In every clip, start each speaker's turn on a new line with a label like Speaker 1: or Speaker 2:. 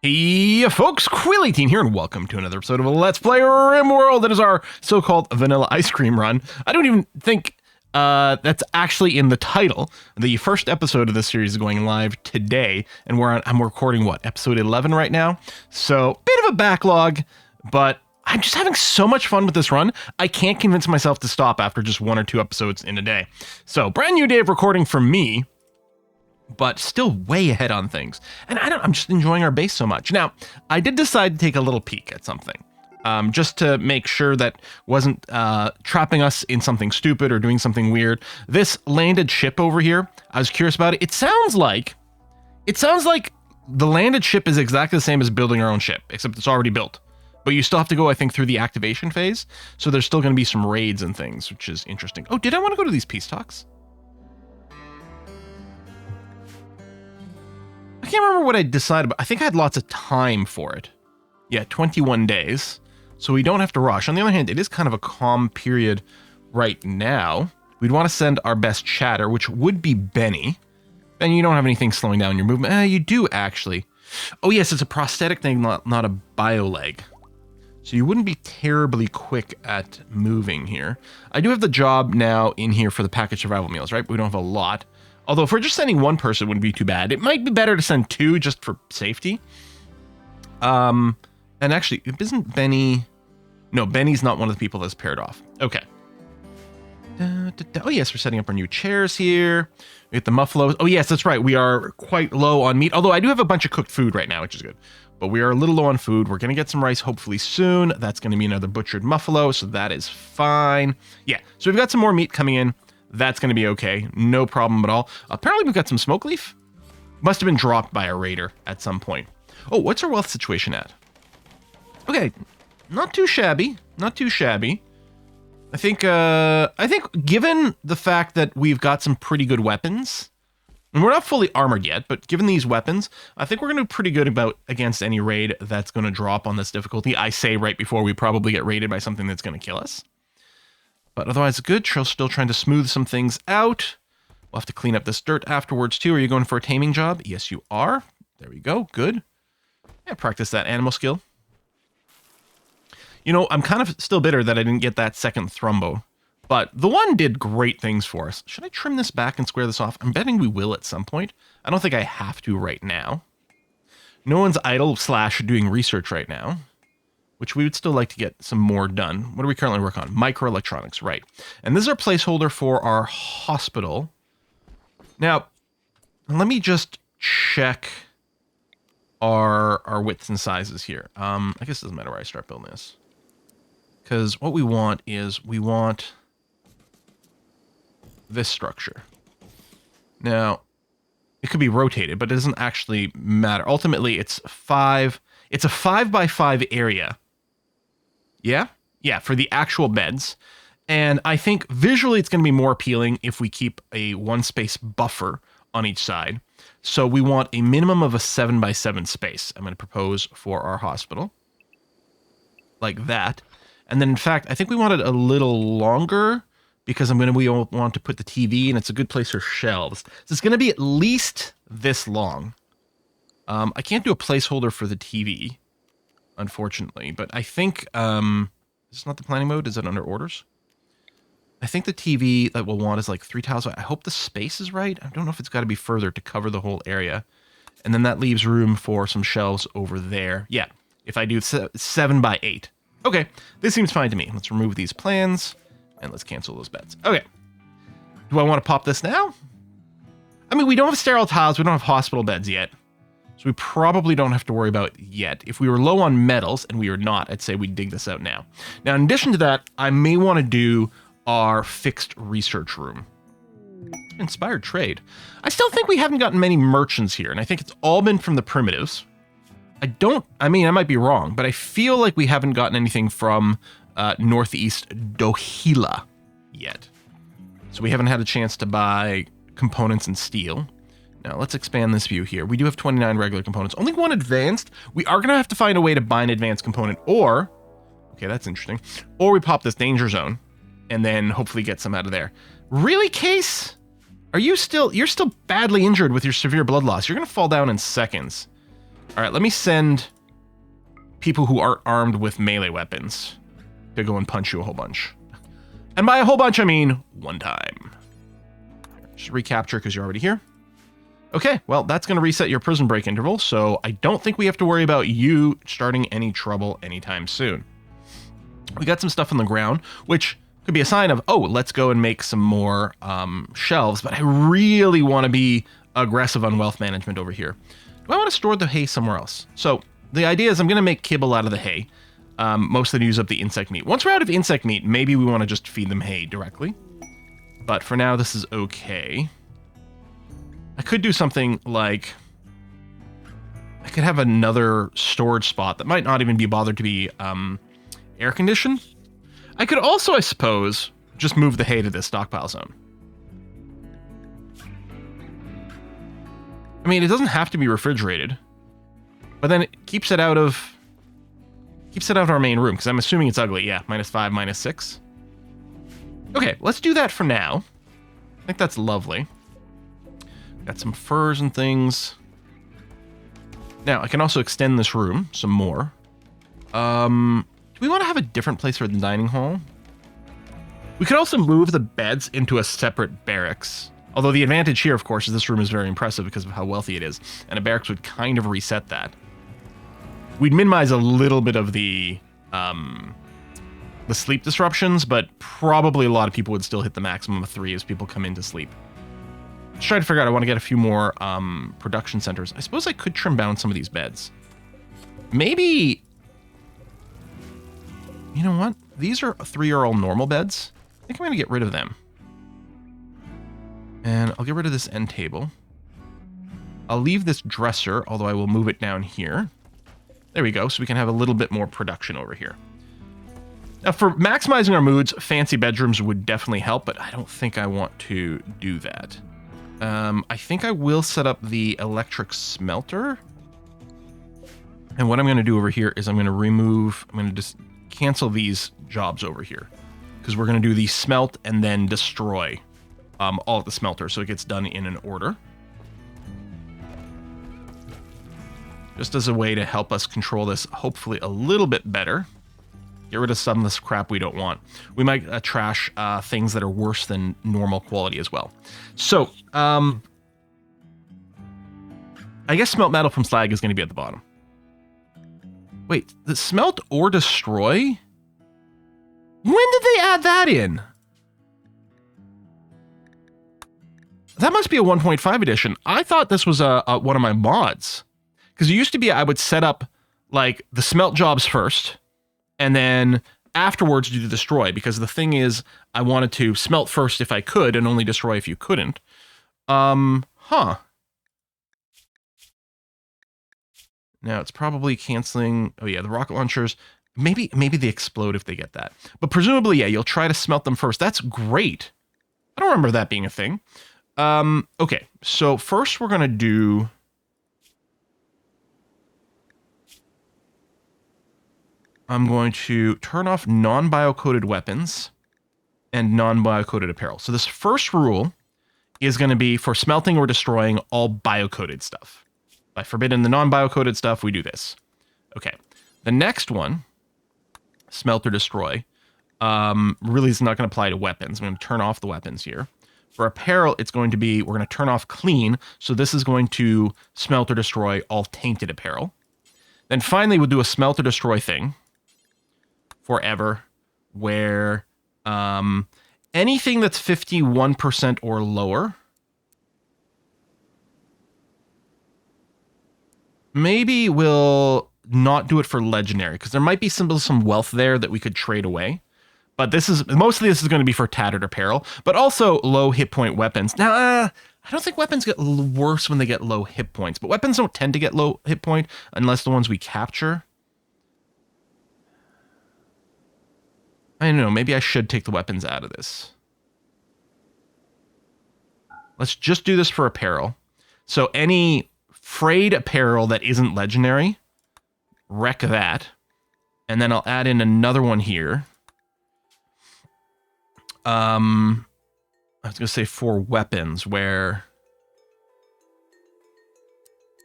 Speaker 1: Hey folks, Quilly18 here, and welcome to another episode of Let's Play Rimworld. That is our so-called vanilla ice cream run. I don't even think that's actually in the title. The first episode of this series is going live today, and I'm recording, what, episode 11 right now? So, bit of a backlog, but I'm just having so much fun with this run, I can't convince myself to stop after just one or two episodes in a day. So, brand new day of recording for me, but still way ahead on things. And I'm just enjoying our base so much. Now, I did decide to take a little peek at something, just to make sure that wasn't trapping us in something stupid or doing something weird. This landed ship over here, I was curious about it. It sounds like the landed ship is exactly the same as building our own ship, except it's already built. But you still have to go, I think, through the activation phase. So there's still going to be some raids and things, which is interesting. Oh, did I want to go to these peace talks? I can't remember what I decided, but I think I had lots of time for it. Yeah, 21 days. So we don't have to rush. On the other hand, it is kind of a calm period right now. We'd want to send our best chatter, which would be Benny. Benny, you don't have anything slowing down your movement. You do, actually. Oh, yes, it's a prosthetic thing, not a bio leg. So you wouldn't be terribly quick at moving here. I do have the job now in here for the package survival meals, right? We don't have a lot. Although if we're just sending one person, it wouldn't be too bad. It might be better to send two just for safety. And actually, isn't Benny... No, Benny's not one of the people that's paired off. Okay. Oh, yes, we're setting up our new chairs here. We get the muffaloes. Oh, yes, that's right. We are quite low on meat. Although I do have a bunch of cooked food right now, which is good. But we are a little low on food. We're going to get some rice hopefully soon. That's going to be another butchered muffalo, so that is fine. Yeah, so we've got some more meat coming in. That's going to be okay. No problem at all. Apparently, we've got some smoke leaf. Must have been dropped by a raider at some point. Oh, what's our wealth situation at? Okay, not too shabby. Not too shabby. I think given the fact that we've got some pretty good weapons, and we're not fully armored yet, but given these weapons, I think we're going to do pretty good against any raid that's going to drop on this difficulty. I say right before we probably get raided by something that's going to kill us. But otherwise, good. Still trying to smooth some things out. We'll have to clean up this dirt afterwards, too. Are you going for a taming job? Yes, you are. There we go. Good. Yeah, practice that animal skill. You know, I'm kind of still bitter that I didn't get that second thrumbo. But the one did great things for us. Should I trim this back and square this off? I'm betting we will at some point. I don't think I have to right now. No one's idle / doing research right now, which we would still like to get some more done. What do we currently work on? Microelectronics, right. And this is our placeholder for our hospital. Now, let me just check our widths and sizes here. I guess it doesn't matter where I start building this. Because what we want is, we want this structure. Now, it could be rotated, but it doesn't actually matter. Ultimately, it's a 5x5 area. Yeah? Yeah, for the actual beds. And I think visually it's going to be more appealing if we keep a one space buffer on each side. So we want a minimum of a 7x7 space. I'm going to propose for our hospital. Like that. And then in fact, I think we want it a little longer because we want to put the TV and it's a good place for shelves. So it's going to be at least this long. I can't do a placeholder for the TV, unfortunately, but I think, is this not the planning mode? Is it under orders? I think the TV that we'll want is like 3 tiles. I hope the space is right. I don't know if it's got to be further to cover the whole area. And then that leaves room for some shelves over there. Yeah, if I do 7x8. Okay, this seems fine to me. Let's remove these plans and let's cancel those beds. Okay, do I want to pop this now? I mean, we don't have sterile tiles. We don't have hospital beds yet. So we probably don't have to worry about it yet. If we were low on metals, and we are not, I'd say we'd dig this out now. Now, in addition to that, I may want to do our fixed research room. Inspired trade. I still think we haven't gotten many merchants here, and I think it's all been from the primitives. I might be wrong, but I feel like we haven't gotten anything from Northeast Dohila yet. So we haven't had a chance to buy components and steel. Now, let's expand this view here. We do have 29 regular components. Only one advanced. We are going to have to find a way to buy an advanced component, or... Okay, that's interesting. Or we pop this danger zone, and then hopefully get some out of there. Really, Case? You're still badly injured with your severe blood loss. You're going to fall down in seconds. All right, let me send people who aren't armed with melee weapons to go and punch you a whole bunch. And by a whole bunch, I mean one time. Just recapture because you're already here. Okay, well, that's going to reset your prison break interval, so I don't think we have to worry about you starting any trouble anytime soon. We got some stuff on the ground, which could be a sign of, oh, let's go and make some more shelves, but I really want to be aggressive on wealth management over here. Do I want to store the hay somewhere else? So the idea is I'm going to make kibble out of the hay, mostly to use up the insect meat. Once we're out of insect meat, maybe we want to just feed them hay directly. But for now, this is okay. I could do something like... I could have another storage spot that might not even be bothered to be air-conditioned. I could also, I suppose, just move the hay to this stockpile zone. I mean, it doesn't have to be refrigerated, but then it keeps it out of our main room, because I'm assuming it's ugly. Yeah, -5, -6. Okay, let's do that for now. I think that's lovely. Got some furs and things. Now, I can also extend this room some more. Do we want to have a different place for the dining hall? We could also move the beds into a separate barracks. Although the advantage here, of course, is this room is very impressive because of how wealthy it is. And a barracks would kind of reset that. We'd minimize a little bit of the sleep disruptions, but probably a lot of people would still hit the maximum of 3 as people come in to sleep. Just trying to figure out, I want to get a few more production centers. I suppose I could trim down some of these beds. Maybe... You know what? These are 3 are all normal beds. I think I'm going to get rid of them. And I'll get rid of this end table. I'll leave this dresser, although I will move it down here. There we go, so we can have a little bit more production over here. Now, for maximizing our moods, fancy bedrooms would definitely help, but I don't think I want to do that. I think I will set up the electric smelter. And what I'm going to do over here is I'm going to just cancel these jobs over here. Because we're going to do the smelt and then destroy all of the smelters, so it gets done in an order. Just as a way to help us control this, hopefully a little bit better. Get rid of some of this crap we don't want. We might trash things that are worse than normal quality as well. So, I guess smelt metal from slag is going to be at the bottom. Wait, the smelt or destroy? When did they add that in? That must be a 1.5 edition. I thought this was one of my mods. Because it used to be I would set up like the smelt jobs first, and then afterwards do the destroy, because the thing is, I wanted to smelt first if I could, and only destroy if you couldn't. Now it's probably canceling. Oh yeah, the rocket launchers. Maybe they explode if they get that. But presumably, yeah, you'll try to smelt them first. That's great. I don't remember that being a thing. Okay, so first we're gonna do. I'm going to turn off non-bio-coded weapons and non-bio-coded apparel. So this first rule is going to be for smelting or destroying all bio-coded stuff. By forbidding the non-bio-coded stuff, we do this. Okay. The next one, smelt or destroy, really is not going to apply to weapons. I'm going to turn off the weapons here. For apparel, it's going to be, we're going to turn off clean. So this is going to smelt or destroy all tainted apparel. Then finally, we'll do a smelt or destroy thing. Forever, where anything that's 51% or lower, maybe we'll not do it for legendary, because there might be some wealth there that we could trade away. But mostly this is going to be for tattered apparel, but also low hit point weapons. Now, I don't think weapons get worse when they get low hit points, but weapons don't tend to get low hit point unless the ones we capture. I don't know, maybe I should take the weapons out of this. Let's just do this for apparel. So any frayed apparel that isn't legendary, wreck that. And then I'll add in another one here. I was going to say for weapons, where...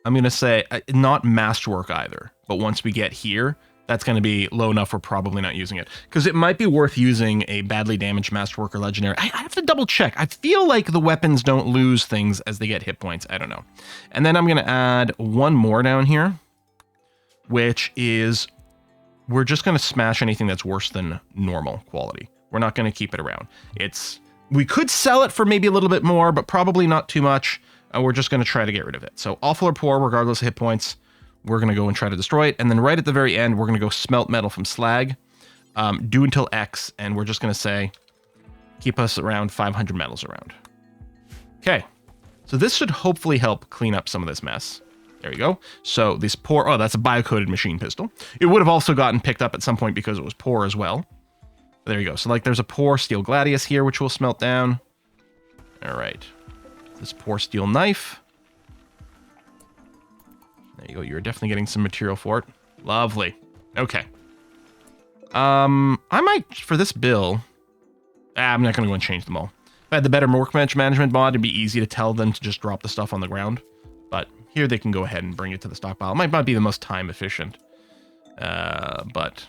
Speaker 1: I'm going to say not masterwork either. But once we get here, that's going to be low enough we're probably not using it. Because it might be worth using a badly damaged masterwork or legendary. I have to double check. I feel like the weapons don't lose things as they get hit points. I don't know. And then I'm going to add one more down here, which is we're just going to smash anything that's worse than normal quality. We're not going to keep it around. We could sell it for maybe a little bit more, but probably not too much. We're just going to try to get rid of it. So awful or poor, regardless of hit points, we're going to go and try to destroy it. And then right at the very end, we're going to go smelt metal from slag, do until X, and we're just going to say, keep us around 500 metals around. Okay, so this should hopefully help clean up some of this mess. There you go. So this poor, oh, that's a bio-coated machine pistol. It would have also gotten picked up at some point because it was poor as well. There you go. So like there's a poor steel gladius here, which will smelt down. All right. This poor steel knife. There you go. You're definitely getting some material for it. Lovely. Okay. I might, for this bill, I'm not going to go and change them all. If I had the better workbench management mod, it'd be easy to tell them to just drop the stuff on the ground. But here they can go ahead and bring it to the stockpile. It might not be the most time efficient. But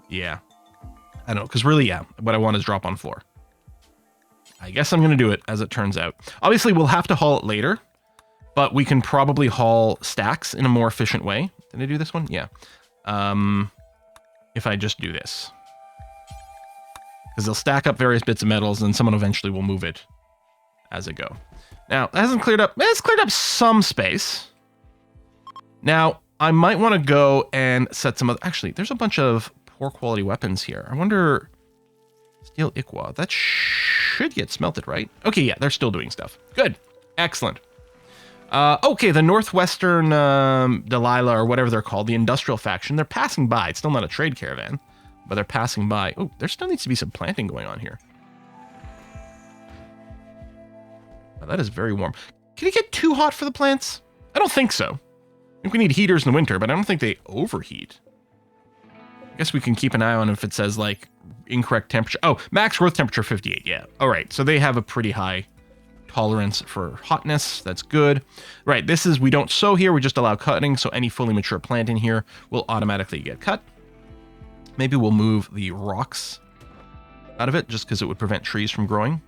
Speaker 1: yeah. I don't know, because really, yeah, what I want is drop on floor. I guess I'm going to do it, as it turns out. Obviously, we'll have to haul it later, but we can probably haul stacks in a more efficient way. Did I do this one? Yeah. If I just do this. Because they'll stack up various bits of metals, and someone eventually will move it as it go. Now, it hasn't cleared up. It's cleared up some space. Now, I might want to go and set some other... Actually, there's a bunch of poor quality weapons here. I wonder... Steel Iqua. That should get smelted, right? Okay, yeah, they're still doing stuff. Good. Excellent. Okay, the Northwestern Delilah, or whatever they're called, the industrial faction, they're passing by. It's still not a trade caravan, but they're passing by. Oh, there still needs to be some planting going on here. Oh, that is very warm. Can it get too hot for the plants? I don't think so. I think we need heaters in the winter, but I don't think they overheat. I guess we can keep an eye on if it says, like, incorrect temperature. Oh, max growth temperature 58, yeah. All right, so they have a pretty high tolerance for hotness. That's good. Right, this is, we don't sow here, we just allow cutting, so any fully mature plant in here will automatically get cut. Maybe we'll move the rocks out of it, just because it would prevent trees from growing.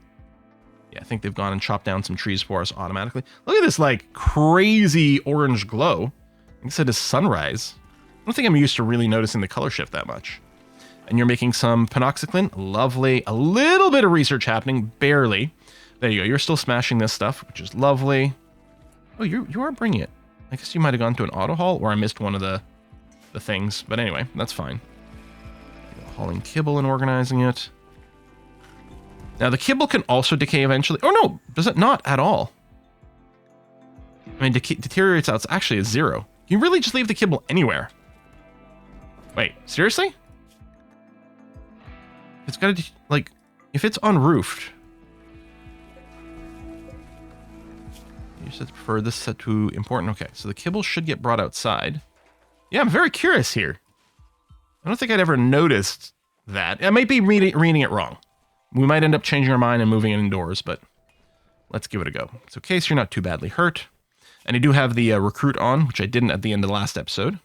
Speaker 1: Yeah, I think they've gone and chopped down some trees for us automatically. Look at this, like, crazy orange glow. I guess it is sunrise. I don't think I'm used to really noticing the color shift that much. And you're making some penoxycline. Lovely. A little bit of research happening. Barely. There you go. You're still smashing this stuff, which is lovely. Oh, you are bringing it. I guess you might have gone to an auto haul, or I missed one of the things. But anyway, that's fine. Hauling kibble and organizing it. Now, the kibble can also decay eventually. Oh, no. Does it not at all? I mean, deteriorates out. It's actually a 0. You really just leave the kibble anywhere. Wait, seriously? It's got to, like, if it's unroofed. You said prefer this set to important. Okay, so the kibble should get brought outside. Yeah, I'm very curious here. I don't think I'd ever noticed that. I might be reading it wrong. We might end up changing our mind and moving it indoors, but let's give it a go. So in case you're not too badly hurt. And I do have the recruit on, which I didn't at the end of the last episode.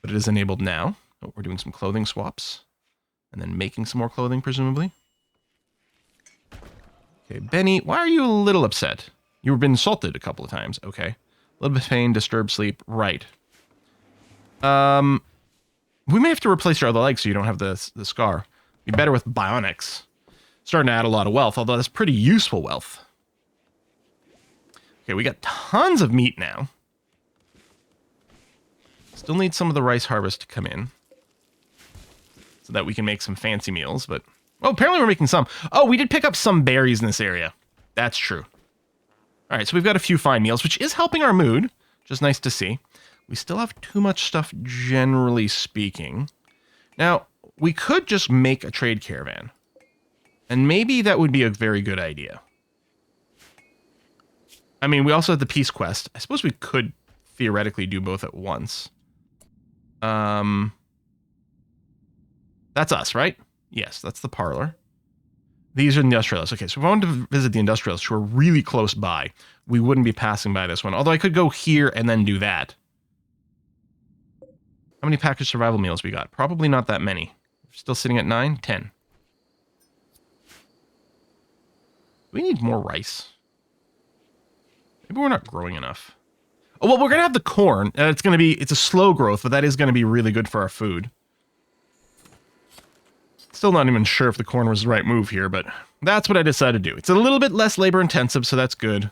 Speaker 1: But it is enabled now. Oh, we're doing some clothing swaps. And then making some more clothing, presumably. Okay, Benny, why are you a little upset? You've been insulted a couple of times. Okay. A little bit of pain, disturbed sleep. Right. We may have to replace your other leg so you don't have the scar. Be better with bionics. Starting to add a lot of wealth, although that's pretty useful wealth. Okay, we got tons of meat now. Still need some of the rice harvest to come in. So that we can make some fancy meals, but... Oh, apparently we're making some. Oh, we did pick up some berries in this area. That's true. Alright, so we've got a few fine meals, which is helping our mood. Which is nice to see. We still have too much stuff, generally speaking. Now, we could just make a trade caravan. And maybe that would be a very good idea. I mean, we also have the peace quest. I suppose we could theoretically do both at once. That's us, right? Yes, that's the parlor. These are the industrialists. Okay, so if I want to visit the industrialists who are really close by, we wouldn't be passing by this one. Although I could go here and then do that. How many packaged survival meals we got? Probably not that many. Still sitting at 9? 10. We need more rice. Maybe we're not growing enough. Oh, well, we're going to have the corn. It's a slow growth, but that is going to be really good for our food. Still not even sure if the corn was the right move here, but that's what I decided to do. It's a little bit less labor intensive, so that's good.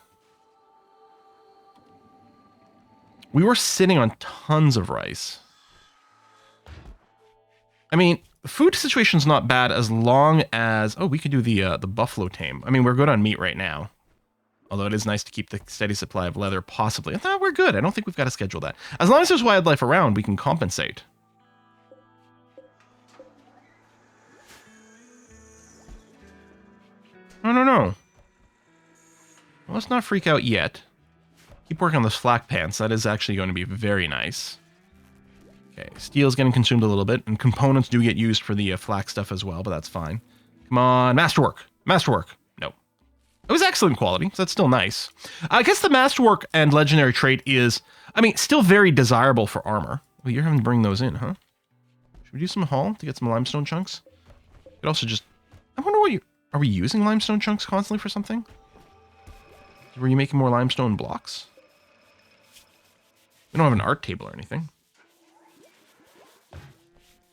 Speaker 1: We were sitting on tons of rice. I mean, the food situation's not bad as long as... Oh, we could do the buffalo tame. I mean, we're good on meat right now. Although it is nice to keep the steady supply of leather, possibly. No, we're good. I don't think we've got to schedule that. As long as there's wildlife around, we can compensate. No. Well, let's not freak out yet. Keep working on those flak pants. That is actually going to be very nice. Okay, steel's getting consumed a little bit, and components do get used for the flak stuff as well, but that's fine. Come on, masterwork. Masterwork. No. It was excellent quality, so that's still nice. I guess the masterwork and legendary trait is, I mean, still very desirable for armor. Well, you're having to bring those in, huh? Should we do some haul to get some limestone chunks? You could also just... I wonder what you... Are we using limestone chunks constantly for something? Were you making more limestone blocks? We don't have an art table or anything.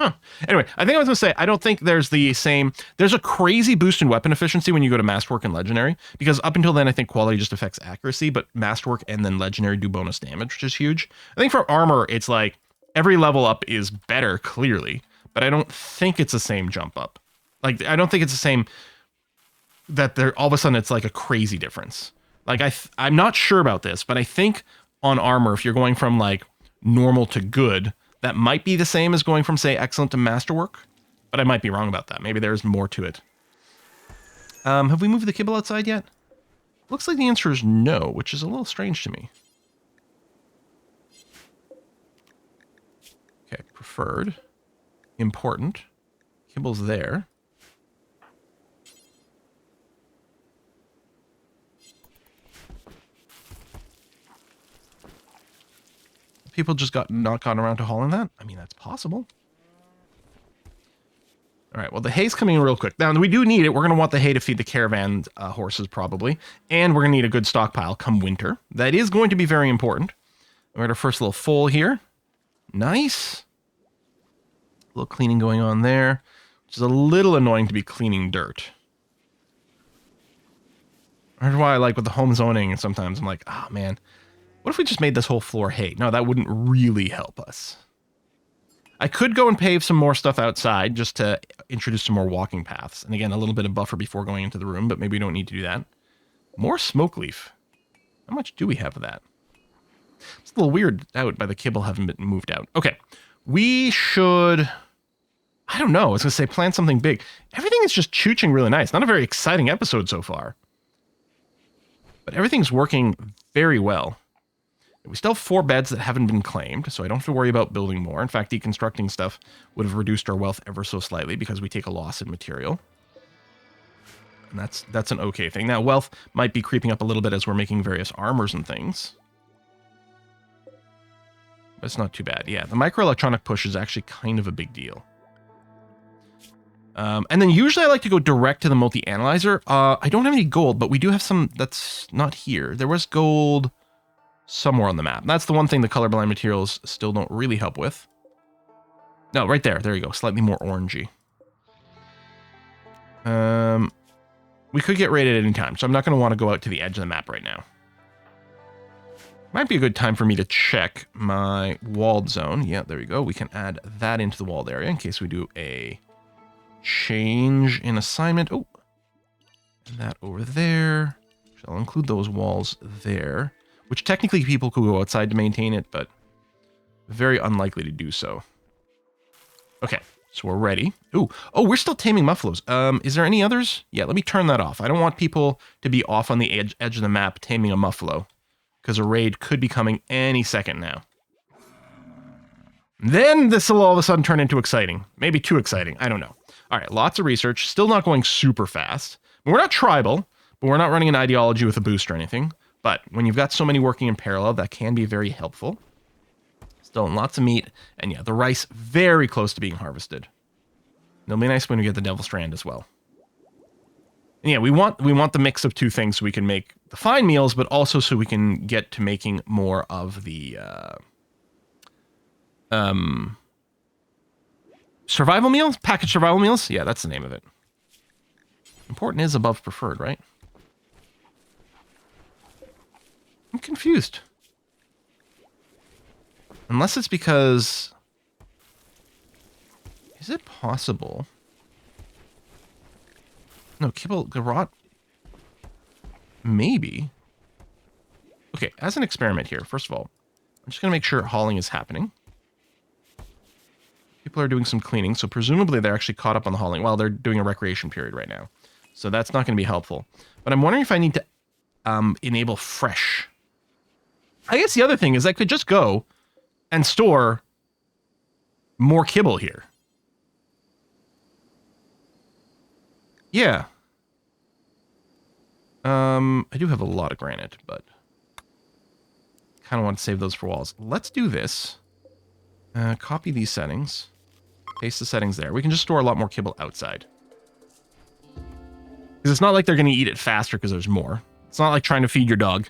Speaker 1: Huh. Anyway, I think I was going to say, I don't think there's the same... There's a crazy boost in weapon efficiency when you go to Masterwork and Legendary, because up until then, I think quality just affects accuracy, but Masterwork and then Legendary do bonus damage, which is huge. I think for armor, it's like, every level up is better, clearly, but I don't think it's the same jump up. Like, I don't think it's the same... that there all of a sudden it's like a crazy difference. Like I'm not sure about this, but I think on armor, if you're going from like normal to good, that might be the same as going from say excellent to masterwork, but I might be wrong about that. Maybe there's more to it. Have we moved the kibble outside yet? Looks like the answer is no, which is a little strange to me. Okay, preferred, important, kibble's there. People just not gotten around to hauling that? I mean, that's possible. All right, well, the hay's coming in real quick. Now, we do need it. We're going to want the hay to feed the caravan horses, probably. And we're going to need a good stockpile come winter. That is going to be very important. We're at our first little foal here. Nice. A little cleaning going on there, which is a little annoying to be cleaning dirt. That's why I like with the home zoning, and sometimes I'm like, oh, man. What if we just made this whole floor hay? No, that wouldn't really help us. I could go and pave some more stuff outside just to introduce some more walking paths. And again, a little bit of buffer before going into the room, but maybe we don't need to do that. More smoke leaf. How much do we have of that? It's a little weird out by the kibble having been moved out. Okay, we should... I don't know. I was going to say plant something big. Everything is just chooching really nice. Not a very exciting episode so far. But everything's working very well. We still have 4 beds that haven't been claimed, so I don't have to worry about building more. In fact, deconstructing stuff would have reduced our wealth ever so slightly because we take a loss in material. And that's an okay thing. Now, wealth might be creeping up a little bit as we're making various armors and things. But it's not too bad. Yeah, the microelectronic push is actually kind of a big deal. And then usually I like to go direct to the multi-analyzer. I don't have any gold, but we do have some that's not here. There was gold... somewhere on the map. That's the one thing the colorblind materials still don't really help with. No, right there. There you go. Slightly more orangey. We could get raided at any time, so I'm not going to want to go out to the edge of the map right now. Might be a good time for me to check my walled zone. Yeah, there you go. We can add that into the walled area in case we do a change in assignment. Oh, and that over there. I'll include those walls there. Which technically people could go outside to maintain it, but very unlikely to do so. Okay, so we're ready. Ooh, oh, we're still taming muffaloes. Is there any others? Yeah, let me turn that off. I don't want people to be off on the edge of the map taming a muffalo, because a raid could be coming any second now. Then this will all of a sudden turn into exciting. Maybe too exciting. I don't know. All right, lots of research. Still not going super fast. We're not tribal, but we're not running an ideology with a boost or anything. But when you've got so many working in parallel, that can be very helpful. Still lots of meat. And yeah, the rice very close to being harvested. It'll be nice when we get the devil strand as well. And yeah, we want the mix of two things so we can make the fine meals, but also so we can get to making more of the survival meals? Packaged survival meals? Yeah, that's the name of it. Important is above preferred, right? I'm confused. Unless it's because... Is it possible? No, kibble, garrot. Maybe. Okay, as an experiment here, first of all, I'm just going to make sure hauling is happening. People are doing some cleaning, so presumably they're actually caught up on the hauling. Well, they're doing a recreation period right now, so that's not going to be helpful. But I'm wondering if I need to enable fresh. I guess the other thing is I could just go and store more kibble here. Yeah. I do have a lot of granite, but kind of want to save those for walls. Let's do this. Copy these settings. Paste the settings there. We can just store a lot more kibble outside. Because it's not like they're going to eat it faster because there's more. It's not like trying to feed your dog.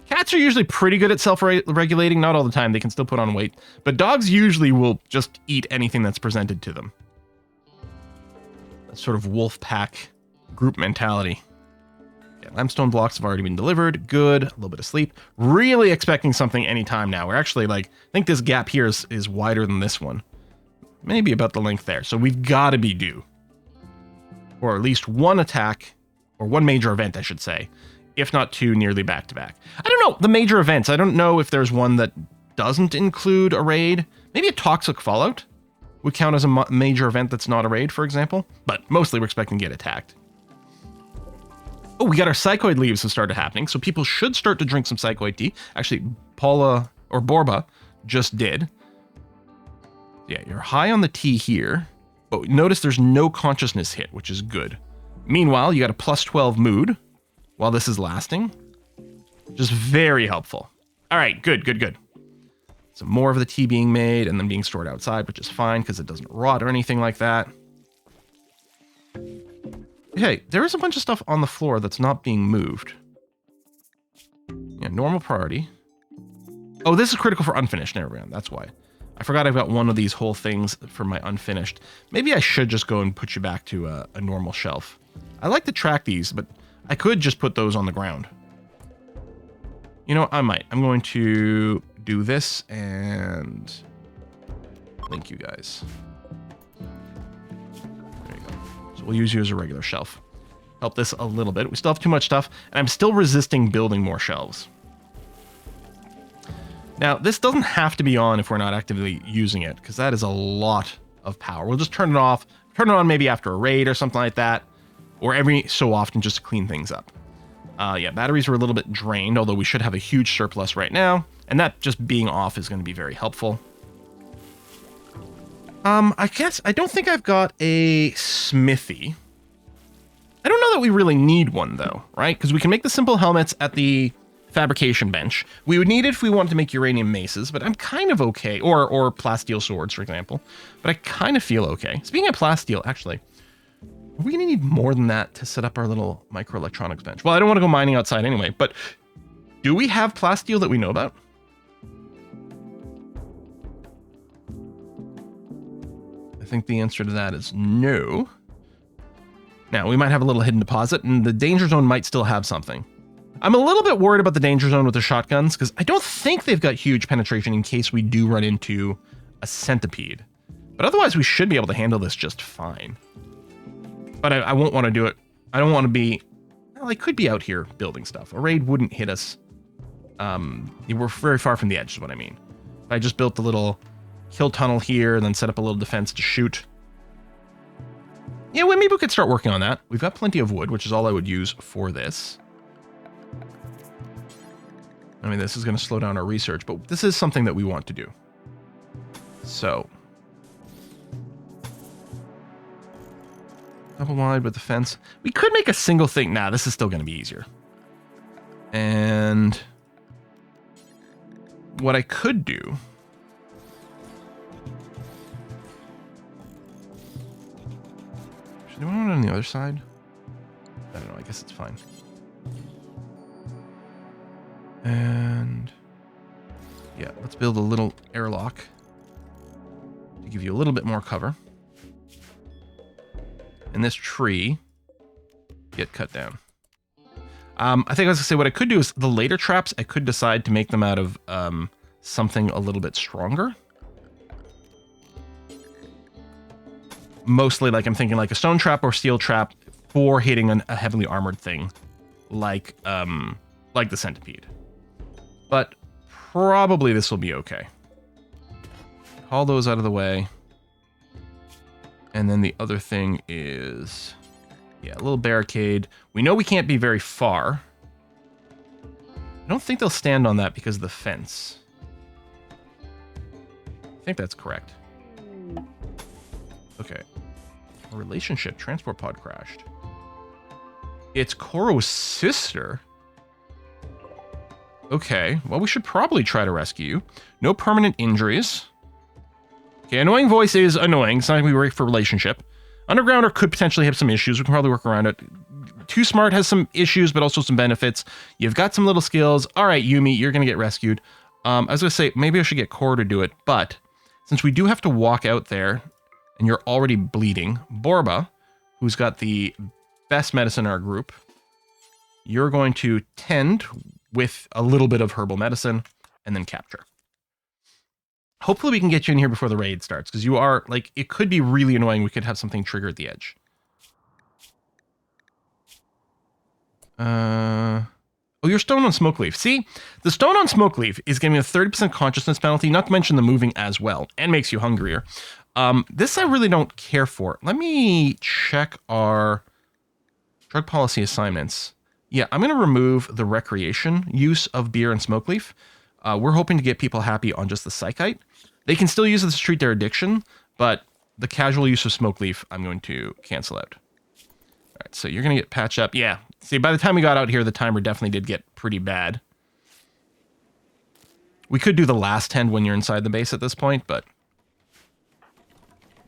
Speaker 1: Cats are usually pretty good at self-regulating. Not all the time. They can still put on weight. But dogs usually will just eat anything that's presented to them. That sort of wolf pack group mentality. Yeah, limestone blocks have already been delivered. Good. A little bit of sleep. Really expecting something anytime now. We're actually like, I think this gap here is wider than this one. Maybe about the length there. So we've got to be due. Or at least one attack, or one major event, I should say. If not two, nearly back-to-back. I don't know, the major events. I don't know if there's one that doesn't include a raid. Maybe a toxic fallout would count as a major event that's not a raid, for example. But mostly we're expecting to get attacked. Oh, we got our psychoid leaves have started happening, so people should start to drink some psychoid tea. Actually, Paula, or Borba, just did. Yeah, you're high on the tea here, but notice there's no consciousness hit, which is good. Meanwhile, you got a plus 12 mood while this is lasting. Just very helpful. All right, good, good, good. So more of the tea being made and then being stored outside, which is fine because it doesn't rot or anything like that. Hey, there is a bunch of stuff on the floor that's not being moved. Yeah, normal priority. Oh, this is critical for unfinished. Never mind, that's why. I forgot I've got one of these whole things for my unfinished. Maybe I should just go and put you back to a normal shelf. I like to track these, but I could just put those on the ground. You know, I might. I'm going to do this and link you guys. There you go. So we'll use you as a regular shelf. Help this a little bit. We still have too much stuff, and I'm still resisting building more shelves. Now, this doesn't have to be on if we're not actively using it, because that is a lot of power. We'll just turn it off, turn it on maybe after a raid or something like that, or every so often just to clean things up. Yeah, batteries are a little bit drained, although we should have a huge surplus right now, and that just being off is going to be very helpful. I guess, I don't think I've got a smithy. I don't know that we really need one, though, right? Because we can make the simple helmets at the fabrication bench. We would need it if we wanted to make uranium maces, but I'm kind of okay. Or plasteel swords, for example. But I kind of feel okay. Speaking of plasteel, actually, are we going to need more than that to set up our little microelectronics bench? Well, I don't want to go mining outside anyway, but do we have plasteel that we know about? I think the answer to that is no. Now, we might have a little hidden deposit, and the danger zone might still have something. I'm a little bit worried about the danger zone with the shotguns, because I don't think they've got huge penetration in case we do run into a centipede. But otherwise, we should be able to handle this just fine. But I won't want to do it. I don't want to be... Well, I could be out here building stuff. A raid wouldn't hit us. We're very far from the edge is what I mean. If I just built a little kill tunnel here and then set up a little defense to shoot. Yeah, well, maybe we could start working on that. We've got plenty of wood, which is all I would use for this. I mean, this is going to slow down our research, but this is something that we want to do. So. Double wide with the fence. We could make a single thing. Nah, this is still going to be easier. And what I could do... Should I want it on the other side? I don't know. I guess it's fine. And yeah, let's build a little airlock to give you a little bit more cover. And this tree get cut down. I think I was gonna say what I could do is the later traps, I could decide to make them out of something a little bit stronger. Mostly, like I'm thinking like a stone trap or steel trap for hitting a heavily armored thing, like the centipede. But probably this will be okay. Haul those out of the way. And then the other thing is, yeah, a little barricade. We know we can't be very far. I don't think they'll stand on that because of the fence. I think that's correct. Okay. A relationship transport pod crashed. It's Koro's sister. Okay, well, we should probably try to rescue you. No permanent injuries. Okay, annoying voice is annoying. It's not going to be great for relationship. Undergrounder could potentially have some issues. We can probably work around it. Too Smart has some issues, but also some benefits. You've got some little skills. All right, Yumi, you're going to get rescued. I was going to say, maybe I should get Koro to do it, but since we do have to walk out there, and you're already bleeding, Borba, who's got the best medicine in our group, you're going to tend with a little bit of herbal medicine, and then capture. Hopefully we can get you in here before the raid starts, because you are, like, it could be really annoying. We could have something trigger at the edge. Oh, you're stone on smoke leaf. See, the stone on smoke leaf is giving me a 30% consciousness penalty, not to mention the moving as well, and makes you hungrier. This I really don't care for. Let me check our drug policy assignments. Yeah, I'm going to remove the recreation use of beer and smoke leaf. We're hoping to get people happy on just the psychite. They can still use it to treat their addiction, but the casual use of smoke leaf, I'm going to cancel out. All right, so you're going to get patched up. Yeah, see, by the time we got out here, the timer definitely did get pretty bad. We could do the last tend when you're inside the base at this point, but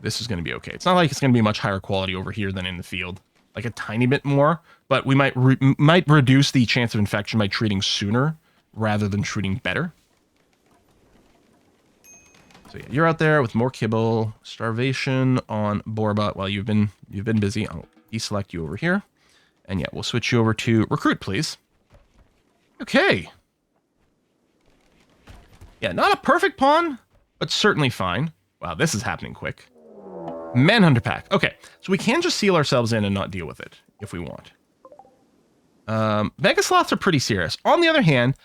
Speaker 1: this is going to be okay. It's not like it's going to be much higher quality over here than in the field. Like a tiny bit more, but we might reduce the chance of infection by treating sooner rather than treating better. So yeah, you're out there with more kibble, starvation on Borba. Well, you've been busy. I'll deselect you over here, and yeah, we'll switch you over to recruit, please. Okay. Yeah, not a perfect pawn, but certainly fine. Wow, this is happening quick. Manhunter pack. Okay, so we can just seal ourselves in and not deal with it if we want. Mega sloths are pretty serious. On the other hand,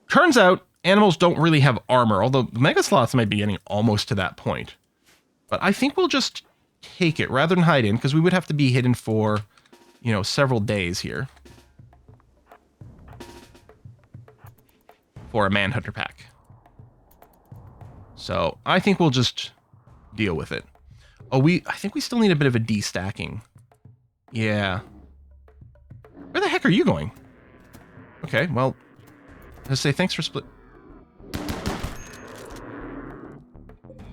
Speaker 1: turns out animals don't really have armor, although mega sloths might be getting almost to that point. But I think we'll just take it rather than hide in, because we would have to be hidden for, you know, several days here for a Manhunter pack. So I think we'll just deal with it. Oh, I think we still need a bit of a destacking. Yeah. Where the heck are you going? Okay, well, let's say thanks for split.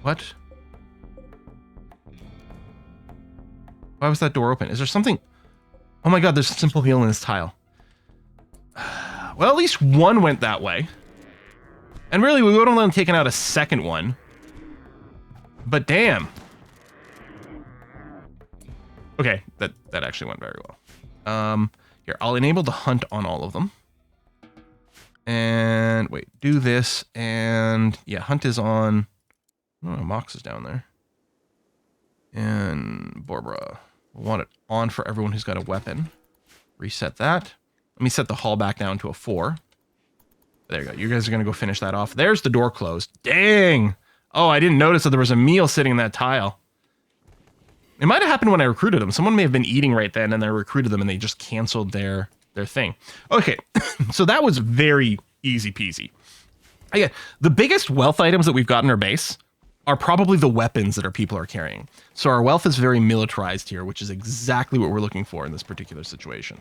Speaker 1: What? Why was that door open? Is there something? Oh my god, there's a simple heal in this tile. Well, at least one went that way. And really, we would have only taken out a second one. But damn. Okay, that actually went very well. Here, I'll enable the hunt on all of them. And wait, do this, and yeah, hunt is on. Oh, Mox is down there. And Barbara. We'll want it on for everyone who's got a weapon. Reset that. Let me set the haul back down to a 4. There you go. You guys are going to go finish that off. There's the door closed. Dang! Oh, I didn't notice that there was a meal sitting in that tile. It might have happened when I recruited them. Someone may have been eating right then, and I recruited them, and they just canceled their thing. Okay, so that was very easy peasy. Again, the biggest wealth items that we've got in our base are probably the weapons that our people are carrying. So our wealth is very militarized here, which is exactly what we're looking for in this particular situation.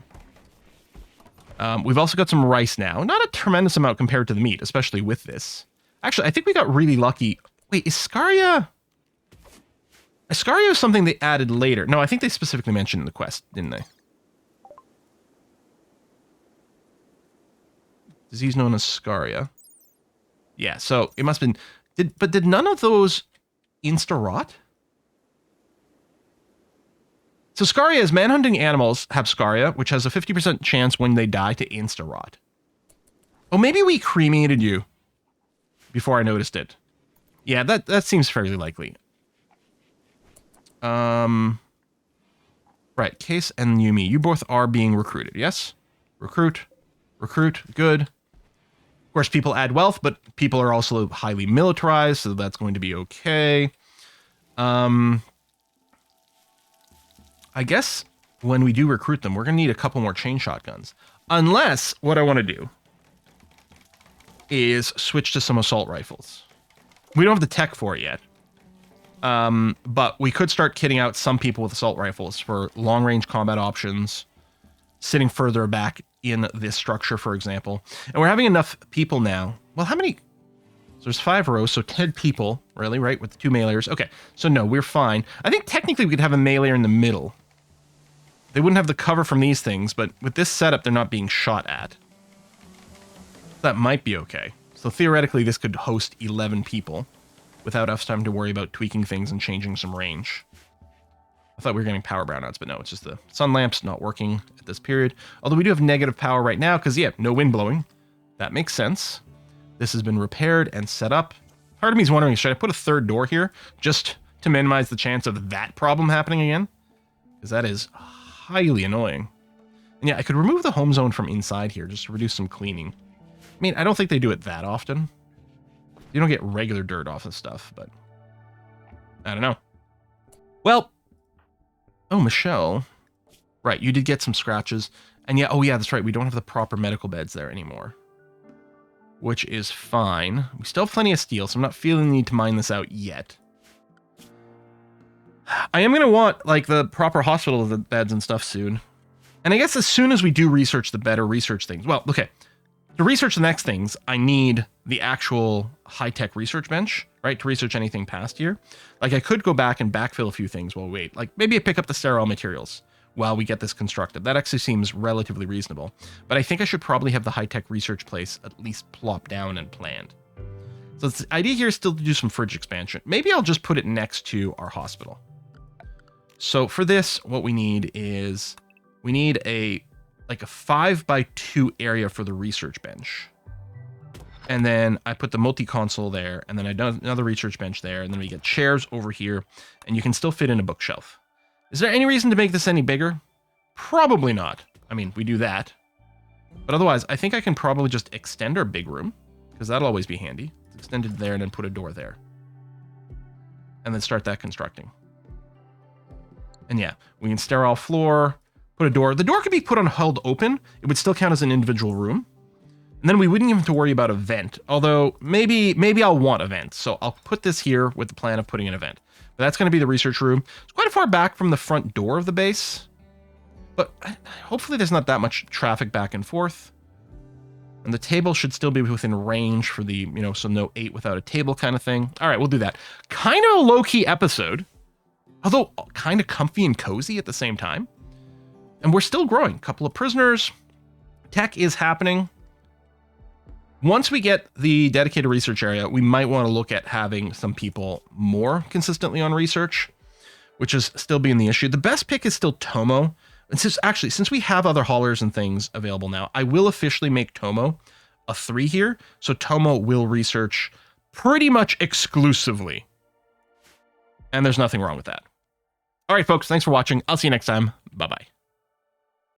Speaker 1: We've also got some rice now. Not a tremendous amount compared to the meat, especially with this. Actually, I think we got really lucky. Wait, is Scaria... Scaria is something they added later. No, I think they specifically mentioned in the quest, didn't they? Disease known as Scaria. Yeah, so it must have been... Did none of those insta-rot? So Scaria is manhunting animals have Scaria, which has a 50% chance when they die to insta-rot. Oh, maybe we cremated you before I noticed it. Yeah, that seems fairly likely. Right, Case and Yumi, you both are being recruited, yes? Recruit, good. Of course, people add wealth, but people are also highly militarized, so that's going to be okay. I guess when we do recruit them, we're going to need a couple more chain shotguns. Unless, what I want to do is switch to some assault rifles. We don't have the tech for it yet. But we could start kitting out some people with assault rifles for long-range combat options, sitting further back in this structure, for example. And we're having enough people now. Well, how many... So there's 5 rows, so 10 people, really, right? With the 2 meleeers. Okay, so no, we're fine. I think technically we could have a meleeer in the middle. They wouldn't have the cover from these things, but with this setup, they're not being shot at. That might be okay. So theoretically, this could host 11 people without us time to worry about tweaking things and changing some range. I thought we were getting power brownouts, but no, it's just the sun lamps not working at this period. Although we do have negative power right now, because, yeah, no wind blowing. That makes sense. This has been repaired and set up. Part of me is wondering, should I put a 3rd door here just to minimize the chance of that problem happening again? Because that is highly annoying. And yeah, I could remove the home zone from inside here just to reduce some cleaning. I mean, I don't think they do it that often. You don't get regular dirt off of stuff, but I don't know. Well, oh, Michelle. Right, you did get some scratches. And yeah, oh yeah, that's right. We don't have the proper medical beds there anymore, which is fine. We still have plenty of steel, so I'm not feeling the need to mine this out yet. I am going to want, like, the proper hospital beds and stuff soon. And I guess as soon as we do research the better research things. Well, okay. To research the next things, I need the actual high-tech research bench, right? To research anything past here. Like, I could go back and backfill a few things while we wait. Like, maybe I pick up the sterile materials while we get this constructed. That actually seems relatively reasonable. But I think I should probably have the high-tech research place at least plopped down and planned. So the idea here is still to do some fridge expansion. Maybe I'll just put it next to our hospital. So for this, what we need is... we need a 5x2 area for the research bench. And then I put the multi-console there, and then I done another research bench there, and then we get chairs over here, and you can still fit in a bookshelf. Is there any reason to make this any bigger? Probably not. I mean, we do that. But otherwise, I think I can probably just extend our big room, because that'll always be handy. It's extended there, and then put a door there. And then start that constructing. And yeah, we can sterile floor, put a door. The door could be put on held open. It would still count as an individual room. And then we wouldn't even have to worry about a vent. Although, maybe I'll want a vent. So I'll put this here with the plan of putting an vent. But that's going to be the research room. It's quite far back from the front door of the base. But hopefully there's not that much traffic back and forth. And the table should still be within range for the, so no 8 without a table kind of thing. All right, we'll do that. Kind of a low-key episode. Although kind of comfy and cozy at the same time. And we're still growing. Couple of prisoners. Tech is happening. Once we get the dedicated research area, we might want to look at having some people more consistently on research, which is still being the issue. The best pick is still Tomo. And since we have other haulers and things available now, I will officially make Tomo a 3 here. So Tomo will research pretty much exclusively. And there's nothing wrong with that. All right, folks, thanks for watching. I'll see you next time. Bye-bye.